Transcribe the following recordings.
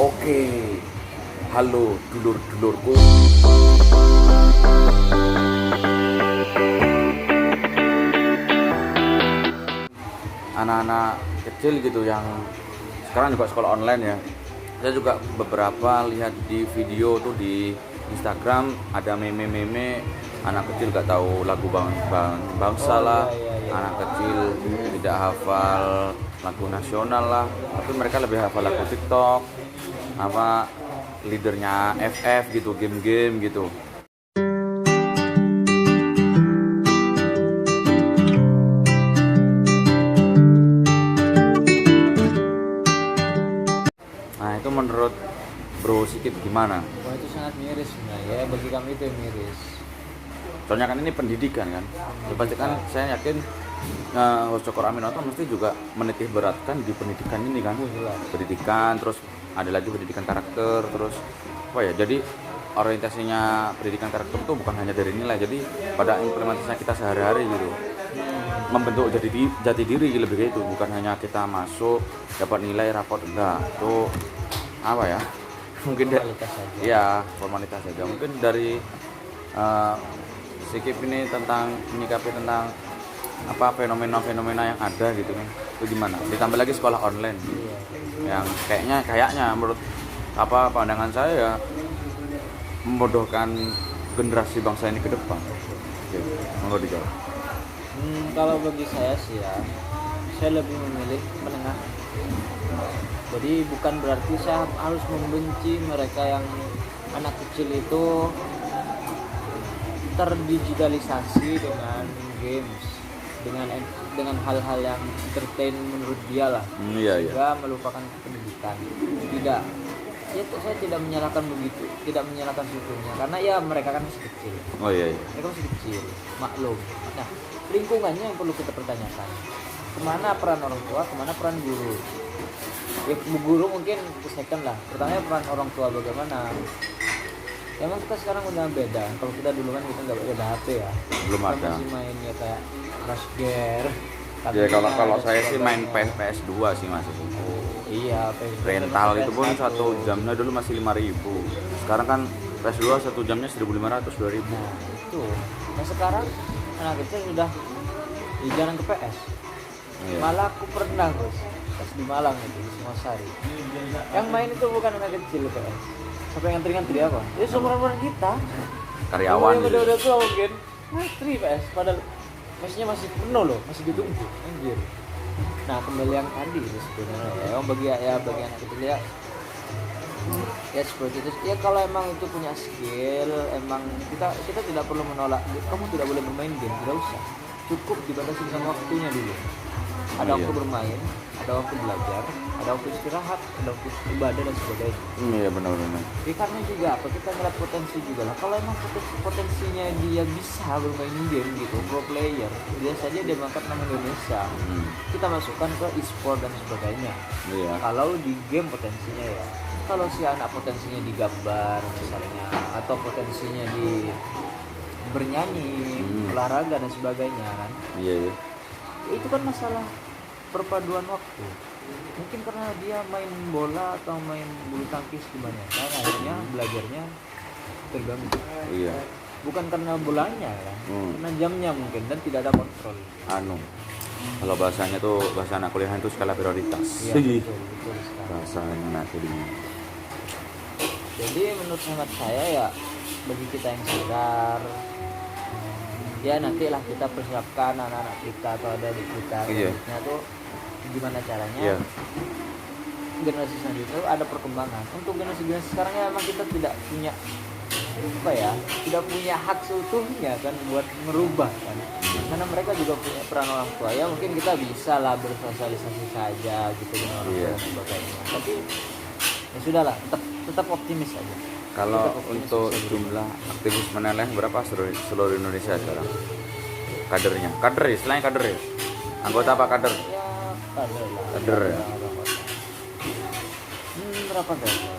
Oke, halo dulur-dulurku. Anak-anak kecil gitu yang sekarang juga sekolah online ya. Saya juga beberapa lihat di video tuh di Instagram ada meme-meme anak kecil gak tahu lagu bangsa lah, anak kecil tidak hafal lagu nasional lah, tapi mereka lebih hafal lagu TikTok, apa leadernya FF gitu, game-game gitu. Nah itu menurut Bro Sikit gimana? Wah, itu sangat miris sebenarnya, bagi kami itu yang miris. Soalnya kan ini pendidikan kan, ya, pasti kan saya yakin Host Cokor Aminoto mesti juga menitik beratkan di pendidikan ini kan, pendidikan, terus ada lagi pendidikan karakter, terus apa ya, jadi orientasinya pendidikan karakter itu bukan hanya dari nilai, jadi pada implementasinya kita sehari-hari gitu, membentuk jati diri lebih kayak itu, bukan hanya kita masuk dapat nilai raport, enggak, itu apa ya, mungkin ya formalitas saja. Mungkin dari Sikip ini tentang menyikapi tentang apa fenomena-fenomena yang ada gitu kan, itu gimana? Ditambah lagi sekolah online yang kayaknya menurut apa pandangan saya ya membodohkan generasi bangsa ini ke depan. Oke, monggo dijawab. Kalau bagi saya sih ya, saya lebih memilih menengah. Jadi bukan berarti saya harus membenci mereka yang anak kecil itu terdigitalisasi dengan games, dengan hal-hal yang entertain menurut dia lah, sehingga melupakan pendidikan. Tidak, ya saya tidak menyalahkan begitu, tidak menyalahkan situnya, karena ya mereka kan masih kecil. Mereka masih kecil, maklum. Nah, lingkungannya yang perlu kita pertanyakan. Kemana peran orang tua, kemana peran guru? Ya guru mungkin second lah. Pertama peran orang tua bagaimana? Ya emang kita sekarang udah beda. Kalau kita dulu kan kita nggak ada HP ya. Belum kita ada. Masih main ya kayak Crash Gear. Ya kalau saya sih main PS2 sih masih. Iya, PS2 rental itu pun satu jamnya dulu masih 5.000. Sekarang kan PS2 satu jamnya 1.500 2.000. Nah itu. Nah sekarang anak kecil sudah jarang ke PS. Iya. Malah aku pernah pas di Malang itu di Singosari. Yang main itu bukan anak kecil PS. Sampai ngantri-ngantri apa? Ya seumuran kita. Karyawan. Yang udah tua mungkin ngantri PS. Padahal PS-nya masih penuh loh, masih ditunggu. Anjir. Nah kembali yang tadi sebenarnya ya, bagi anak kecil ya seperti itu. Ya kalau emang itu punya skill, emang kita tidak perlu menolak. Kamu tidak boleh bermain game, tidak usah. Cukup dibatasi sama waktunya dulu. Ada waktu bermain, ada waktu belajar, ada waktu istirahat, ada waktu ibadah dan sebagainya. Iya benar. Ya karena juga apa, kita ngeliat potensi juga lah. Kalau emang potensinya dia bisa bermain game gitu, pro player, dia saja dia mengangkat nama Indonesia. Kita masukkan ke e-sport dan sebagainya. Iya. Kalau di game potensinya ya. Kalau si anak potensinya di gambar misalnya, atau potensinya di bernyanyi, olahraga dan sebagainya kan. Iya. Itu kan masalah perpaduan waktu. Mungkin karena dia main bola atau main bulu tangkis kebanyakan, akhirnya belajarnya terganggu. Iya. Bukan karena bolanya kan, karena jamnya mungkin dan tidak ada kontrol. Kalau bahasanya tuh bahasa anak kuliahan itu skala prioritas. Iya, betul Bahasa anak kuliah. Jadi menurut hemat saya ya, bagi kita yang sadar, ya nantilah kita persiapkan anak-anak kita atau adik kita. Nah tuh gimana caranya generasi selanjutnya ada perkembangan. Untuk generasi sekarang ya memang kita tidak punya tidak punya hak seutuhnya kan buat merubah kan, karena mereka juga punya peran orang tua. Ya mungkin kita bisa lah bersosialisasi saja gitu dengan orang tua dan sebagainya, tapi ya sudahlah, tetap optimis aja. Kalau untuk jumlah aktivis meneleh berapa seluruh Indonesia sekarang? Kadernya, istilahnya kader ya? Anggota apa kader? Ya kader lah. Kader ya? Berapa kader ya?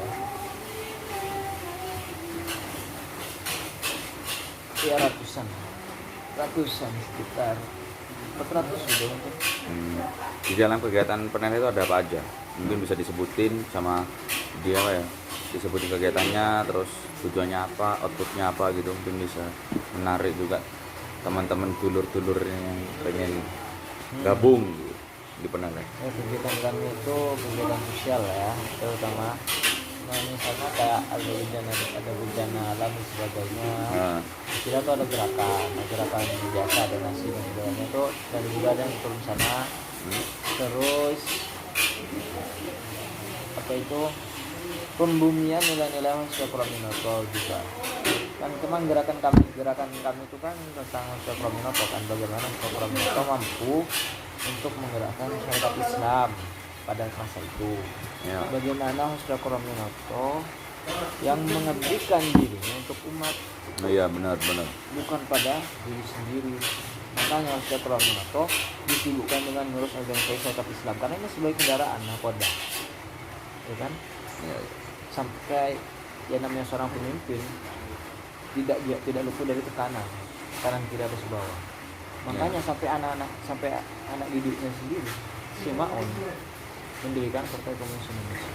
Ya ratusan sekitar 400 sudah mungkin. Di dalam kegiatan peneleh itu ada apa aja? Mungkin bisa disebutin sama dia apa ya, disebutin kegiatannya, terus tujuannya apa, outputnya apa gitu, mungkin bisa menarik juga teman-teman dulur-dulur yang pengen gabung gitu di Penalek. Ya, kegiatan kami itu kegiatan sosial ya, terutama misalnya kayak ada bencana alam dan sebagainya. Nah, Kita tuh ada gerakan biasa, donasi dan sebagainya itu, dan juga ada yang turun sana. Terus apa itu, pembumian nilai-nilai Mahasiswa Praminoto juga kan. Memang gerakan kami itu kan tentang Mahasiswa Praminoto kan, bagaimana Mahasiswa Praminoto mampu untuk menggerakkan masyarakat Islam pada masa itu. ya. Bagaimana Mahasiswa Praminoto yang mengabdikan dirinya untuk umat, Iya benar. bukan pada diri sendiri. Makanya Mahasiswa Praminoto disibukkan dengan mengurus organisasi masyarakat Islam karena ini sebagai kendaraan nakoda, ya kan? Ya. Sampai ya namanya seorang pemimpin tidak luput dari tekanan kiri atas bawah. Makanya sampai anak didiknya sendiri, si Maon, mendirikan Partai Komunis Indonesia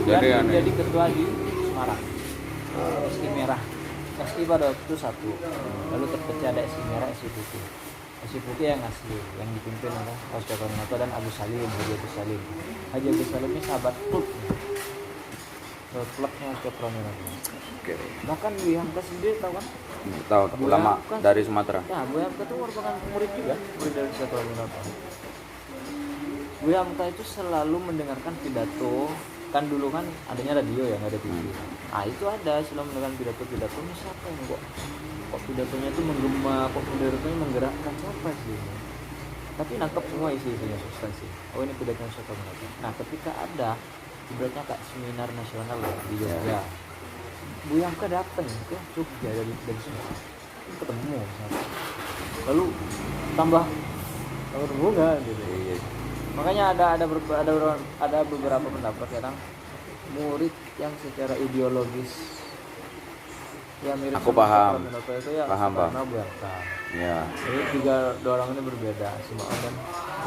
dan menjadi ketua di Semarang, SI merah. SI pada waktu itu satu, lalu terpecah ada SI merah, SI putih. SI putih yang asli, yang dipimpin oleh Mahasiswa Praminoto dan Haji Agus Salim. Haji Agus Salim ini sahabat klubnya Mahasiswa Praminoto. Oke. Bahkan Buya Hamka sendiri tahu kan? Tahu ulama dari Sumatera. Ya, Buya Hamka itu merupakan murid juga, murid dari Mahasiswa Praminoto. Buya Hamka itu selalu mendengarkan pidato, kan dulu kan adanya radio ya, nggak ada TV. Nah itu ada, selalu mendengarkan pidato ini siapa ini kok pidatonya itu menggema, kok pidatonya menggerakkan, siapa sih ini? Tapi nangkep semua isi-isinya, substansi. Oh ini pidatonya Mahasiswa Praminoto. Nah ketika ada ibaratnya kayak seminar nasional ya, di Jogja, Buya Hamka datang ke Jogja dari Sumatera, ketemu sama. Lalu tambah berbunga gitu. Iya. Makanya ada beberapa pendapat kadang murid yang secara ideologis ya mirip Aku sama paham. Praminoto itu ya Paham. Buya Hamka. Ya. Jadi dua orang ini berbeda, si Maon dan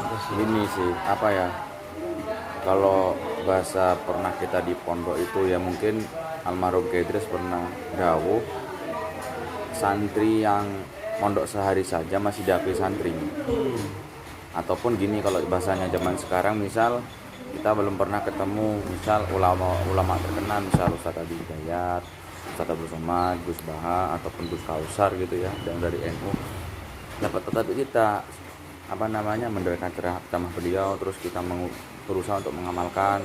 Gus. Ini sih apa ya? Kalau bahasa pernah kita di pondok itu ya mungkin almarhum Kedres pernah dawuh, santri yang mondok sehari saja masih diakui santri. Ataupun gini kalau bahasanya zaman sekarang, misal kita belum pernah ketemu misal ulama terkenal, misal Ustadz Adi Hidayat, Ustadz Abdul Somad, Gus Baha ataupun Gus Kausar gitu ya, dan dari NU, tetapi kita mendengarkan ceramah beliau, terus kita berusaha untuk mengamalkan.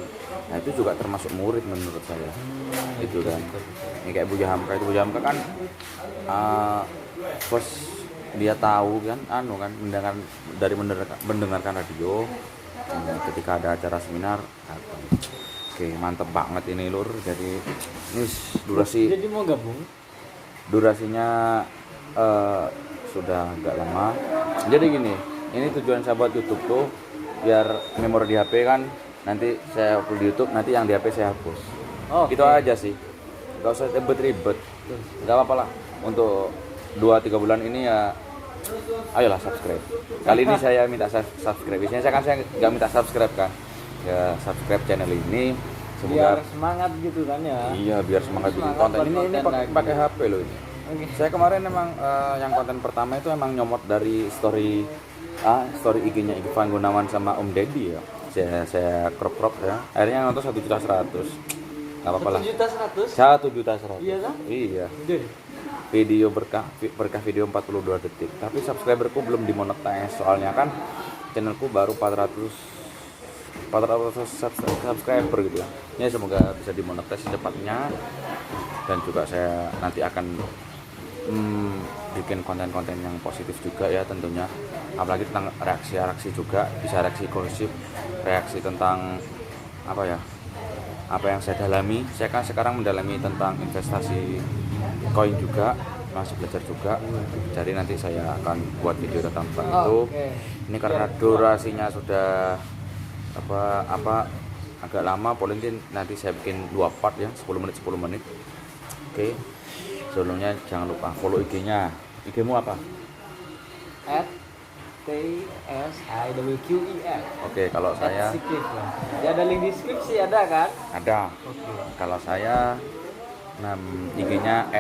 Nah itu juga termasuk murid menurut saya. Itu kan ini kayak Buya Hamka kan first dia tahu kan mendengarkan radio, ketika ada acara seminar datang. Oke, mantep banget ini Lur. Jadi ini Jadi mau gabung? Durasinya sudah agak lama. Jadi gini, ini tujuan saya buat YouTube tuh biar memori di HP kan nanti saya upload di YouTube, nanti yang di HP saya hapus. Itu aja sih, gak usah ribet-ribet, gak apa-apa lah. Untuk 2-3 bulan ini ya ayolah subscribe. Kali ini saya minta subscribe. Biasanya saya gak minta subscribe kan, ya subscribe channel ini. Semoga biar semangat gitu kan ya. Iya, biar semangat bikin konten. Ini pakai HP loh ini. Okay. Saya kemarin emang yang konten pertama itu emang nyomot dari story IG-nya Ivan Gunawan sama Om Deddy ya. Saya crop ya. Akhirnya nonton 1.100.000. Enggak apa-apa lah. 1.100.000. Iya kan? Iya. Video berkah video 42 detik. Tapi subscriberku belum dimonetize soalnya kan channelku baru 400 subscriber gitu ya. Ya semoga bisa dimonetize secepatnya. Dan juga saya nanti akan bikin konten-konten yang positif juga ya tentunya, apalagi tentang reaksi juga, bisa reaksi gosip, reaksi tentang apa yang saya dalami. Saya kan sekarang mendalami tentang investasi koin juga, masih belajar juga, jadi nanti saya akan buat video tentang itu. Ini karena durasinya sudah agak lama, paling nanti saya bikin 2 part ya, 10 menit. Oke. Sebelumnya jangan lupa follow IG-nya. IG-mu apa? TSIWQEF. Oke, kalau saya Ya ada link deskripsi ada kan? ada. Oke. Kalau saya IG-nya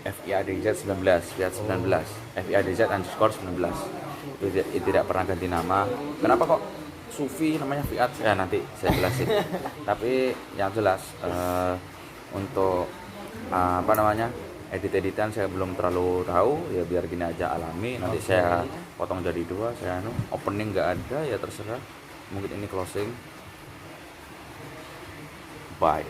@FIADZ19, Fiat19, FIADZ_19. Itu tidak pernah ganti nama. Kenapa kok Sufi namanya Fiat? Ya nanti saya jelasin. Tapi yang jelas untuk apa namanya edit-editan saya belum terlalu tahu, ya biar gini aja alami. Nanti saya potong jadi 2, saya opening nggak ada ya terserah. Mungkin ini closing. Bye.